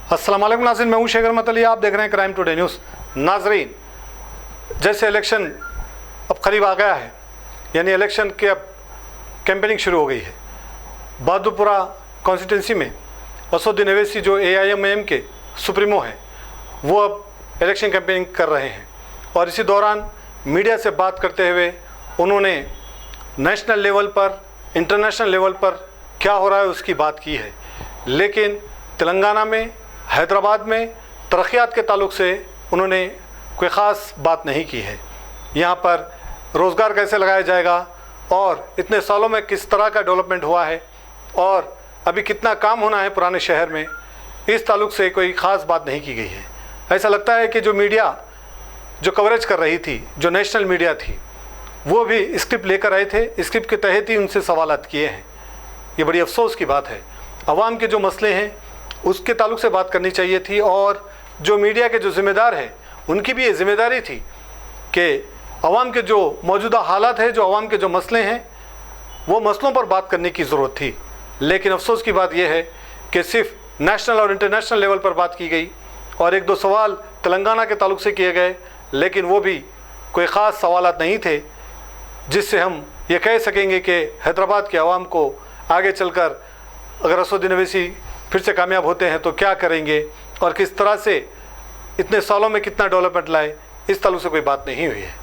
अस्सलाम वालेकुम नाज़रीन, मैं हूं शेखर मतली, आप देख रहे हैं क्राइम टुडे न्यूज़। नाज़रीन, जैसे इलेक्शन अब करीब आ गया है, यानी इलेक्शन के अब कैंपेनिंग शुरू हो गई है। बहादुरपुरा कॉन्स्टिट्यूंसी में असदुद्दीन ओवैसी जो AIMIM के सुप्रीमो हैं, वो अब इलेक्शन कैंपेनिंग कर रहे हैं और इसी दौरान मीडिया से बात करते हुए उन्होंने नेशनल लेवल पर, इंटरनेशनल लेवल पर क्या हो रहा है उसकी बात की है। लेकिन तेलंगाना में, हैदराबाद में तरक्यात के ताल्लुक से उन्होंने कोई ख़ास बात नहीं की है। यहाँ पर रोज़गार कैसे लगाया जाएगा और इतने सालों में किस तरह का डेवलपमेंट हुआ है और अभी कितना काम होना है पुराने शहर में, इस ताल्लुक से कोई ख़ास बात नहीं की गई है। ऐसा लगता है कि जो मीडिया जो कवरेज कर रही थी, जो नेशनल मीडिया थी, वो भी स्क्रिप्ट लेकर आए थे, स्क्रिप्ट के तहत ही उनसे सवालात किए हैं। ये बड़ी अफसोस की बात है। अवाम के जो मसले हैं उसके ताल्लुक से बात करनी चाहिए थी और जो मीडिया के जो ज़िम्मेदार हैं उनकी भी ये ज़िम्मेदारी थी कि अवाम के जो मौजूदा हालात है, जो अवाम के जो मसले हैं, वो मसलों पर बात करने की ज़रूरत थी। लेकिन अफसोस की बात यह है कि सिर्फ नेशनल और इंटरनेशनल लेवल पर बात की गई और एक दो सवाल तेलंगाना के ताल्लुक से किए गए, लेकिन वो भी कोई ख़ास सवालात नहीं थे जिससे हम ये कह सकेंगे कि हैदराबाद के अवाम को आगे चलकर अगर असदुद्दीन ओवैसी फिर से कामयाब होते हैं तो क्या करेंगे और किस तरह से इतने सालों में कितना डेवलपमेंट लाए, इस ताल्लुक से कोई बात नहीं हुई है।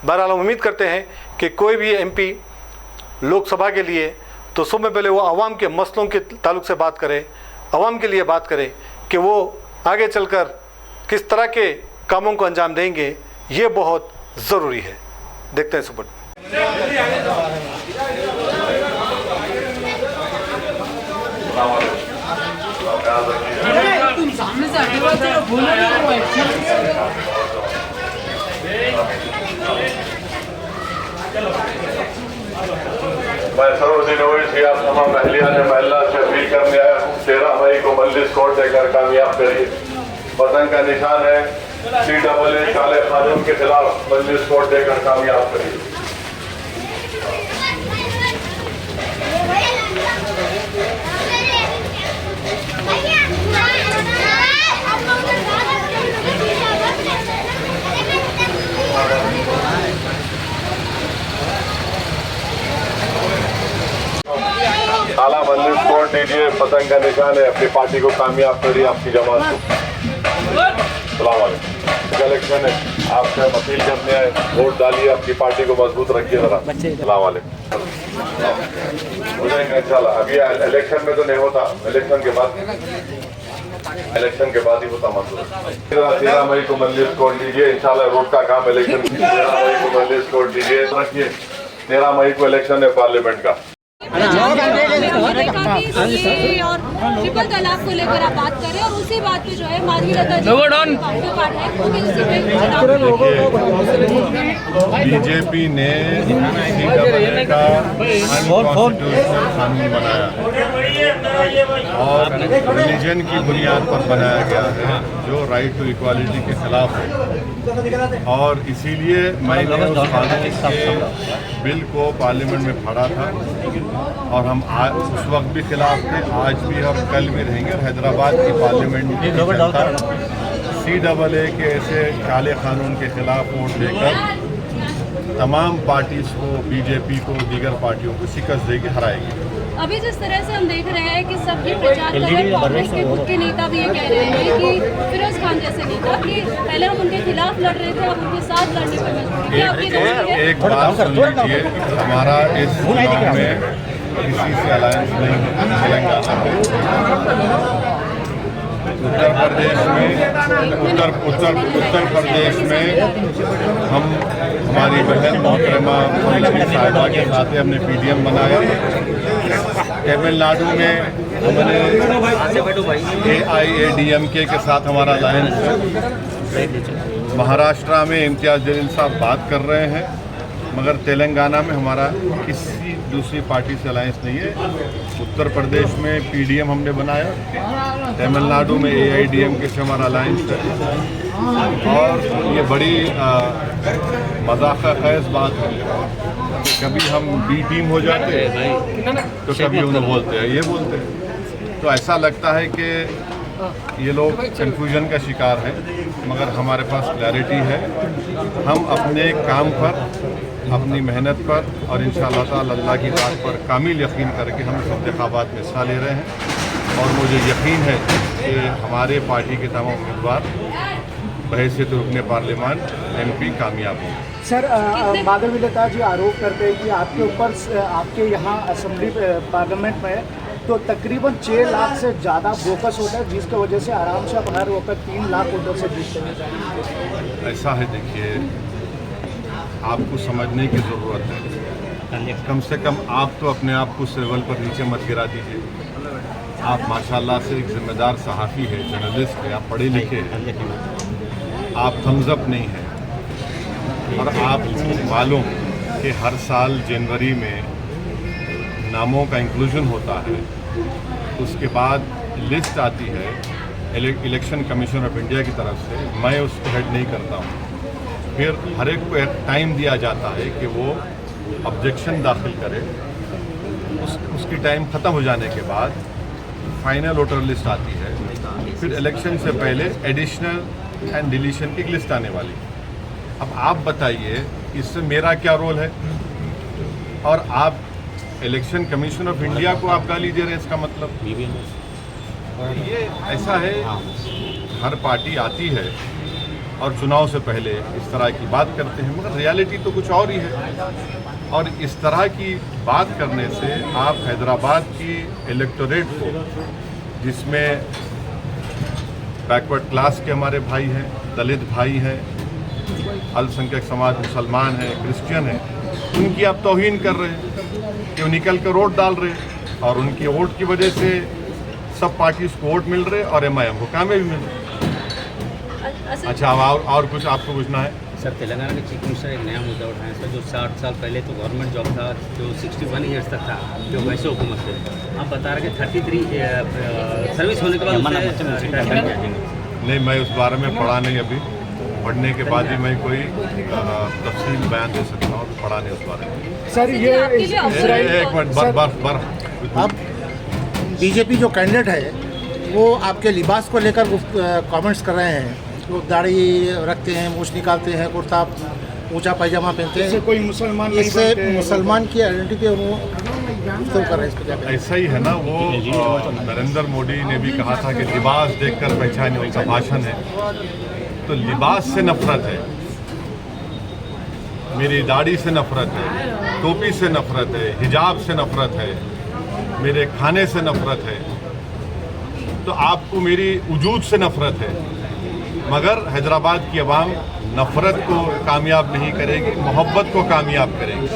बहरहाल हम उम्मीद करते हैं कि कोई भी MP लोकसभा के लिए तो सबसे पहले वो आवाम के मसलों के ताल्लुक से बात करे, आवाम के लिए बात करे कि वो आगे चलकर किस तरह के कामों को अंजाम देंगे, ये बहुत ज़रूरी है। देखते हैं सुपर। तुम सामने से आगे बात करो, बोलो नहीं वो मैं सरोजिन ओवैसी आप तमाम अहलिया ने महिला से अपील करने आया हूँ, 13 मई को मजलिस कोर्ट देकर कामयाब करिए। वतन का निशान है CAA काले कानून के खिलाफ मजलिस कोर्ट देकर कामयाब करिए। आला मजलिस कोर्ट दीजिए, पतंग का निशान है, अपनी पार्टी को कामयाब करिए, आपकी जमात को। सलाम वालेकुम। इलेक्शन है, आपसे अपील करने आए, वोट डालिए, अपनी पार्टी को मजबूत रखिए जरा। सलाम वालेकुम। हो जाएगा इंशाल्लाह। अभी इलेक्शन में तो नहीं होता, इलेक्शन के बाद ही होता मजबूत। 13 मई को मजलिस कोर्ट दीजिए, इंशाल्लाह रोड का काम इलेक्शन 13 मई को मजलिस कोर्ट दीजिए, रखिए। 13 मई को इलेक्शन है पार्लियामेंट का। और ट्रिपल तलाक को लेकर आप बात करें और उसी बात पे जो है माधवी लता जी बीजेपी ने CAA का अनकॉन्स्टिट्यूशनल कानून बनाया और रिलीजन की बुनियाद पर बनाया गया है, जो राइट टू इक्वालिटी के खिलाफ है। और इसीलिए मैंने उस कानून के बिल को पार्लियामेंट में पढ़ा था और हम उस वक्त भी खिलाफ थे, आज भी और कल भी रहेंगे। और हैदराबाद की पार्लियामेंट की जनता CAA के ऐसे काले कानून के खिलाफ वोट देकर तमाम पार्टीज को, बीजेपी को, दीगर पार्टियों को शिकस्त देगी, हराएगी। अभी जिस तरह से हम देख रहे हैं कि सब ये प्रचार कर रहे हैं, कांग्रेस के खुद के नेता भी ये कह रहे हैं कि फिरोज खान जैसे नेता कि पहले हम उनके खिलाफ लड़ रहे थे, अब उनके साथ लड़ने पर मजबूर। एक बात सुन लीजिए, हमारा इस चुनाव में किसी से अलायंस नहीं है। तेलंगाना में, उत्तर प्रदेश में हम हमारी बहन मोहतरमा साहिबा के साथ हमने PDM बनाया। तमिलनाडु में हमने AIADMK के साथ हमारा अलायंस है। महाराष्ट्र में इम्तियाज़ जलील साहब बात कर रहे हैं, मगर तेलंगाना में हमारा किसी दूसरी पार्टी से अलायंस नहीं है। उत्तर प्रदेश में PDM हमने बनाया, तमिलनाडु में AIADMK से हमारा अलायंस है। और ये बड़ी मजाक खैज बात है कि कभी हम B टीम हो जाते हैं तो कभी उन्हें बोलते हैं, ये बोलते हैं। तो ऐसा लगता है कि ये लोग कन्फ्यूजन का शिकार हैं, मगर हमारे पास क्लैरिटी है। हम अपने काम पर, अपनी मेहनत पर और इंशाअल्लाह ताला अल्लाह की बात पर कामिल यकीन करके हम इस इंतखाबात में हिस्सा ले रहे हैं। और मुझे यकीन है कि हमारे पार्टी के तमाम उम्मीदवार बहैसियत रुकने पार्लियामान MP कामयाब होंगे। सर माधव विलेता जी आरोप करते हैं कि आपके ऊपर, आपके यहाँ असेंबली पार्लियामेंट में तो तकरीबन 6 लाख से ज़्यादा बोकस होता है, जिसकी वजह से आराम से आप हर वक्त 3 लाख वोटों से जीतते हैं। ऐसा है, देखिए, आपको समझने की ज़रूरत है। कम से कम आप तो अपने आप को इस लेवल पर नीचे मत गिरा दीजिए। आप माशाल्लाह से एक जिम्मेदार सहाफ़ी है, जर्नलिस्ट है, आप पढ़े लिखे हैं, आप थम्स अप नहीं हैं। और आपको मालूम कि हर साल जनवरी में नामों का इंक्लूजन होता है, उसके बाद लिस्ट आती है इलेक्शन कमीशन ऑफ इंडिया की तरफ से, मैं उसको हेड नहीं करता हूँ। फिर हर एक को एक टाइम दिया जाता है कि वो ऑब्जेक्शन दाखिल करे। उसकी टाइम ख़त्म हो जाने के बाद फाइनल वोटर लिस्ट आती है। फिर इलेक्शन से पहले एडिशनल एंड डिलीशन की लिस्ट आने वाली है। अब आप बताइए इससे मेरा क्या रोल है? और आप इलेक्शन कमीशन ऑफ इंडिया को आप गाली दे रहे हैं, इसका मतलब ये ऐसा है। हर पार्टी आती है और चुनाव से पहले इस तरह की बात करते हैं, मगर रियलिटी तो कुछ और ही है। और इस तरह की बात करने से आप हैदराबाद की इलेक्टोरेट को, जिसमें बैकवर्ड क्लास के हमारे भाई हैं, दलित भाई हैं, अल्पसंख्यक समाज, मुसलमान हैं, क्रिश्चियन हैं, उनकी आप तौहीन कर रहे हैं कि वो निकल कर वोट डाल रहे हैं और उनकी वोट की वजह से सब पार्टीज को वोट मिल रहे और MIM को कामयाबी मिल रही। अच्छा, और कुछ आपको पूछना है? सर, तेलंगाना के चीफ मिनिस्टर एक नया मुद्दा उठाए सर, जो 60 साल पहले तो गवर्नमेंट जॉब था, जो 61 ईयर्स तक था, जो वैसे हुकूमत थे। आप बता रहे कि 33 सर्विस होने के बाद नहीं, मैं उस बारे में पढ़ा नहीं। अभी पढ़ने के बाद ही मैं कोई तफसील बयान दे सकता हूँ, पढ़ा नहीं उस बारे में। सर ये एक मिनट, अब बीजेपी जो कैंडिडेट है वो आपके लिबास को लेकर कमेंट्स कर रहे हैं। वो दाढ़ी रखते हैं, मूछ निकालते हैं, कुर्ता ऊंचा पैजामा पहनते हैं, कोई मुसलमान नहीं इससे बनते। मुसलमान की आइडेंटिटी वो तो कर रहे हैं। इस पर क्या कहें? ऐसा ही है ना, वो नरेंद्र मोदी ने भी कहा था कि लिबास देखकर पहचाने, उनका भाषण है। तो लिबास से नफरत है, मेरी दाढ़ी से नफरत है, टोपी से नफरत है, हिजाब से नफरत है, मेरे खाने से नफरत है, तो आपको मेरी वजूद से नफरत है। मगर हैदराबाद की आवाम नफरत को कामयाब नहीं करेगी, मोहब्बत को कामयाब करेगी।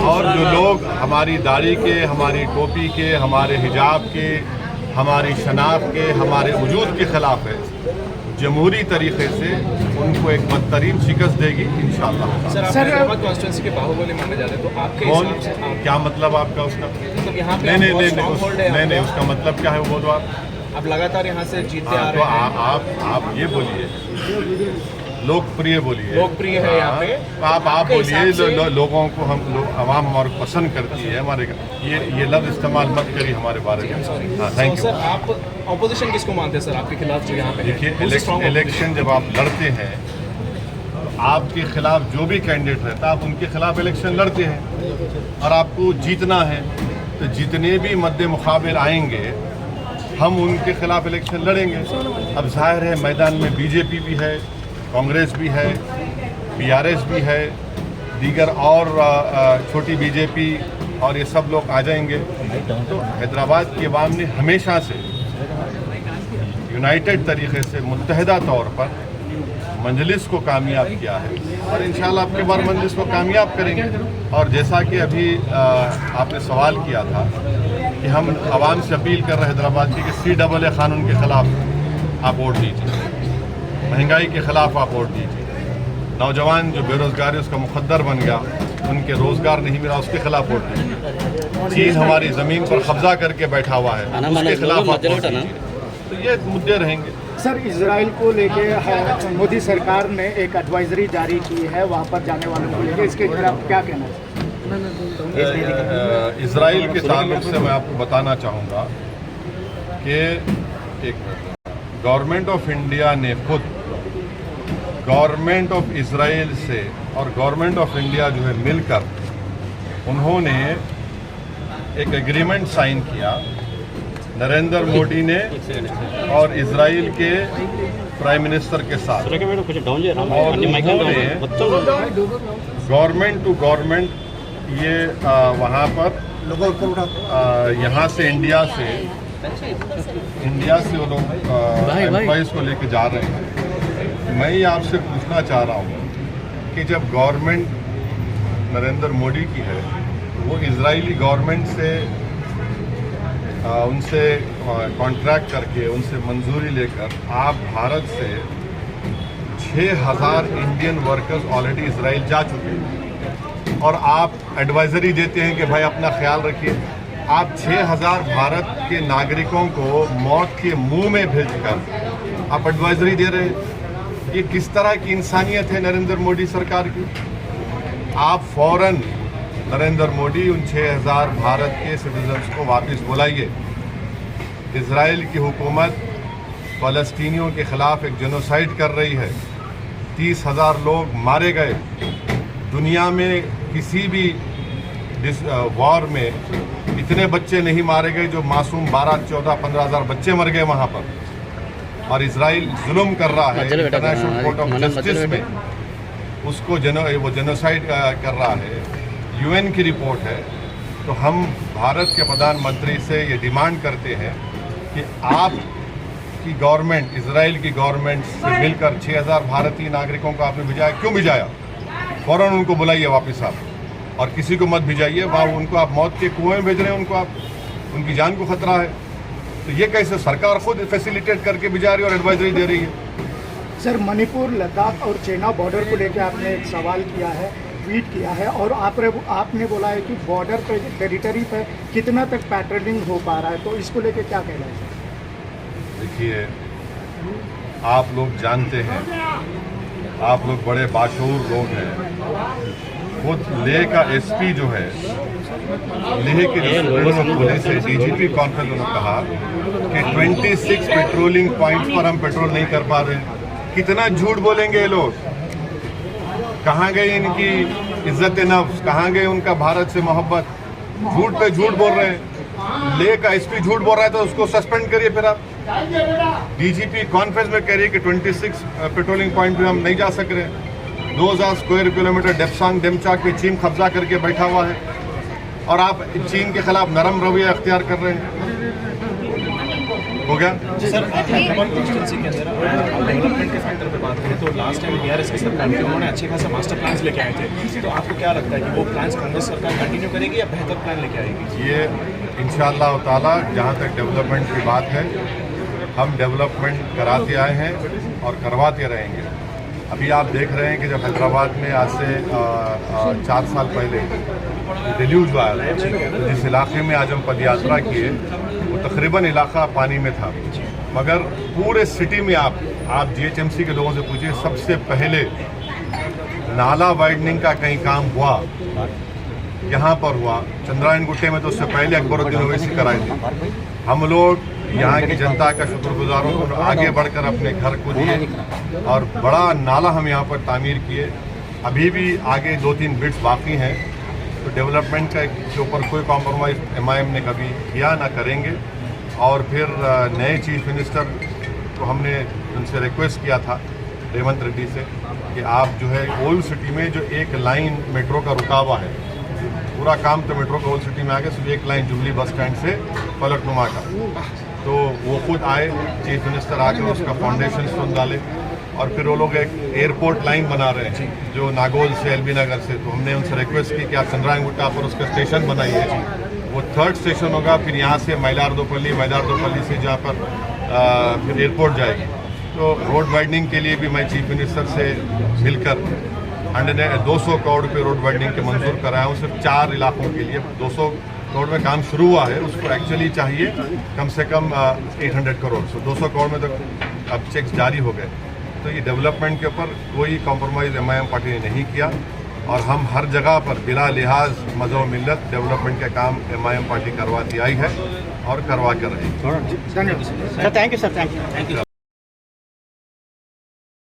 और जो लोग हमारी दाढ़ी के, हमारी टोपी के, हमारे हिजाब के, हमारी शनाख्त के, हमारे वजूद के ख़िलाफ़ है, जमहूरी तरीके से उनको एक बदतरीन शिकस्त देगी इंशाअल्लाह। सर, आप हैदराबाद कॉन्स्टिट्यूंसी के बाहुबली माने जाते हैं, तो आपके कौन, हिसाब से क्या मतलब आपका उसका? मतलब यहाँ पे नहीं, नहीं, उसका मतलब क्या है वो बोलो आप लगातार यहाँ से जीतते आ तो रहे हैं। आप ये बोलिए, लोकप्रिय बोलिए, लोकप्रिय है यहाँ पे। आप बोलिए, लोगों को हम आवाम हमारे पसंद करती है, हमारे ये लफ्ज़ इस्तेमाल मत करिए हमारे बारे में। हाँ, थैंक यू। सर, आप ऑपोजिशन किसको मानते हैं सर आपके खिलाफ जो यहाँ पे? देखिए, इलेक्शन जब आप लड़ते हैं, आपके खिलाफ जो भी कैंडिडेट रहता है, आप उनके खिलाफ इलेक्शन लड़ते हैं और आपको जीतना है। तो जितने भी मद्दे मुकाबिल आएंगे, हम उनके खिलाफ इलेक्शन लड़ेंगे। अब जाहिर है मैदान में बीजेपी भी है, कांग्रेस भी है, BRS भी है, दीगर और छोटी बीजेपी और ये सब लोग आ जाएंगे। तो हैदराबाद की आवाम ने हमेशा से यूनाइटेड तरीके से, मुत्तहदा तौर पर मंजलिस को कामयाब किया है और इंशाल्लाह अब की बार मंजलिस को कामयाब करेंगे। और जैसा कि अभी आपने सवाल किया था कि हम आवाम से अपील कर रहे हैं हैदराबाद की कि CAA कानून के ख़िलाफ़ आप वोट दीजिए, महंगाई के ख़िलाफ़ आप वोट दीजिए, नौजवान जो बेरोज़गारी उसका मुकद्दर बन गया, उनके रोज़गार नहीं मिला, उसके खिलाफ वोट दीजिए। चीन हमारी ज़मीन पर कब्जा करके बैठा हुआ है, उसके खिलाफ आप वोट दीजिए। तो ये मुद्दे रहेंगे। सर, इजराइल को लेके मोदी सरकार ने एक एडवाइजरी जारी की है वहाँ पर जाने वालों को लेकर, इसके खिलाफ क्या कहना है? इजराइल के ताल्लुक से मैं आपको बताना चाहूँगा कि एक मिनट, गवर्नमेंट ऑफ इंडिया ने खुद गवर्नमेंट ऑफ इजराइल से और गवर्नमेंट ऑफ इंडिया जो है मिलकर उन्होंने एक एग्रीमेंट साइन किया नरेंद्र मोदी ने और इजराइल के प्राइम मिनिस्टर के साथ, और उन्होंने गवर्नमेंट टू गवर्नमेंट ये वहाँ पर यहाँ से इंडिया से वो लोग एम्प्लॉइज़ को लेके जा रहे हैं। मैं ये आपसे पूछना चाह रहा हूँ कि जब गवर्नमेंट नरेंद्र मोदी की है, वो इजरायली गवर्नमेंट से उनसे कॉन्ट्रैक्ट करके उनसे मंजूरी लेकर आप भारत से 6,000 इंडियन वर्कर्स ऑलरेडी इजराइल जा चुके हैं और आप एडवाइजरी देते हैं कि भाई अपना ख्याल रखिए। आप 6,000 भारत के नागरिकों को मौत के मुंह में भेजकर आप एडवाइजरी दे रहे हैं। ये किस तरह की इंसानियत है नरेंद्र मोदी सरकार की? आप फौरन नरेंद्र मोदी उन 6,000 भारत के सिटीजन्स को वापस बुलाइए। इजराइल की हुकूमत फ़लस्तीनियों के ख़िलाफ़ एक जेनोसाइड कर रही है। 30,000 लोग मारे गए। दुनिया में किसी भी वॉर में इतने बच्चे नहीं मारे गए जो मासूम 12, 14, 15,000 बच्चे मर गए वहाँ पर। और इजराइल जुल्म कर रहा है इंटरनेशनल कोर्ट ऑफ जस्टिस में, उसको वो जेनोसाइड कर रहा है। यूएन की रिपोर्ट है। तो हम भारत के प्रधानमंत्री से ये डिमांड करते हैं कि आप की गवर्नमेंट, इजराइल की गवर्नमेंट से मिलकर 6,000 भारतीय नागरिकों को आपने भिजाया। क्यों भिजाया? फ़ौरन उनको बुलाइए वापस आप, और किसी को मत भिजाइए। वहाँ उनको आप मौत के कुएं में भेज रहे हैं, उनको आप, उनकी जान को खतरा है। तो ये कैसे सरकार खुद फैसिलिटेट करके भिजा रही है और एडवाइजरी दे रही है? सर, मणिपुर, लद्दाख और चाइना बॉर्डर को लेकर आपने एक सवाल किया है, ट्वीट किया है, और आपने बोला है कि बॉर्डर पे, टेरिटरी पे कितना तक पैट्रोलिंग हो पा रहा है, तो इसको लेकर क्या कहना है? देखिए, आप लोग जानते हैं, आप लोग बड़े बाशऊर लोग हैं। खुद लेह का एसपी जो है, लेह के पुलिस से डीजीपी कॉन्फ्रेंस में कहा कि 26 पेट्रोलिंग पॉइंट्स पर हम पेट्रोल नहीं कर पा रहे। कितना झूठ बोलेंगे ये लोग? कहाँ गई इनकी इज्जत नफ्स? कहाँ गए उनका भारत से मोहब्बत? झूठ पे झूठ बोल रहे हैं। लेह का एसपी झूठ बोल रहा है तो उसको सस्पेंड करिए। फिर आप डीजीपी कॉन्फ्रेंस में कह रही है कि 26 पेट्रोलिंग पॉइंट पे हम नहीं जा सक रहे। 2000 स्क्वायर किलोमीटर डेप्सांग डेमचाक पे चीन कब्जा करके बैठा हुआ है और आप चीन के खिलाफ नरम रवैया अख्तियार कर रहे हैं। हो गया सर, कॉन्स्टिट्यूंसी के अंदर डेवलपमेंट के फैक्टर पे बात करें तो लास्ट टाइम बीआरएस की सरकार थी, उन्होंने अच्छे खासा मास्टर प्लान्स लेके आए थे। तो आपको क्या लगता है कि वो प्लान्स कांग्रेस सरकार कंटिन्यू करेगी या बेहतर प्लान लेके आएगी? ये इंशाअल्लाह ताला, जहाँ तक डेवलपमेंट की बात है, हम डेवलपमेंट कराते आए हैं और करवाते रहेंगे। अभी आप देख रहे हैं कि जब हैदराबाद में आज से 4 साल पहले डिल्यूज आया था, तो जिस इलाके में आज हम पदयात्रा किए वो तकरीबन इलाका पानी में था, मगर पूरे सिटी में आप जीएचएमसी के लोगों से पूछिए, सबसे पहले नाला वाइडनिंग का कहीं काम हुआ यहाँ पर हुआ। चंद्रायन गुट्टे में तो उससे पहले अकबरुद्दीन ओवैसी कराए थे। हम लोग यहाँ की जनता का शुक्रगुजार हूँ, आगे बढ़कर अपने घर को दिए और बड़ा नाला हम यहाँ पर तामीर किए। अभी भी आगे 2-3 बिट्स बाकी हैं। तो डेवलपमेंट के ऊपर कोई कॉम्प्रोमाइज़ एमआईएम ने कभी किया ना करेंगे। और फिर नए चीफ मिनिस्टर को हमने उनसे रिक्वेस्ट किया था, रेवंत रेड्डी से, कि आप जो है ओल्ड सिटी में जो एक लाइन मेट्रो का रुका हुआ है, पूरा काम तो मेट्रो का ओल्ड सिटी में आ गया, सिर्फ एक लाइन जुबली बस स्टैंड से फलकनुमा का, तो वो खुद आए, चीफ मिनिस्टर आकर उसका फाउंडेशन स्टोन डाले। और फिर वो लोग एक एयरपोर्ट लाइन बना रहे हैं जो नागौल से एलबी नगर से। तो हमने उनसे रिक्वेस्ट की कि आप चंद्रायन गुट्टा पर उसका स्टेशन बनाइए। वो 3rd स्टेशन होगा, फिर यहाँ से मैलारदोपल्ली से जहाँ पर फिर एयरपोर्ट जाएगी। तो रोड वाइडनिंग के लिए भी मैं चीफ मिनिस्टर से मिलकर 200 करोड़ रुपये रोड वाइडनिंग के मंजूर कराया हूँ, सिर्फ 4 इलाकों के लिए। 200 करोड़ में काम शुरू हुआ है, उसको एक्चुअली चाहिए कम से कम 800 करोड़। सो 200 करोड़ में तो अब चेक्स जारी हो गए। तो ये डेवलपमेंट के ऊपर कोई कॉम्प्रोमाइज़ एमआईएम पार्टी ने नहीं किया। और हम हर जगह पर बिला लिहाज मज़हब मिल्लत डेवलपमेंट के काम MIM पार्टी करवाती आई है और करवा कर रही है। धन्यवाद sir, thank you sir, thank you.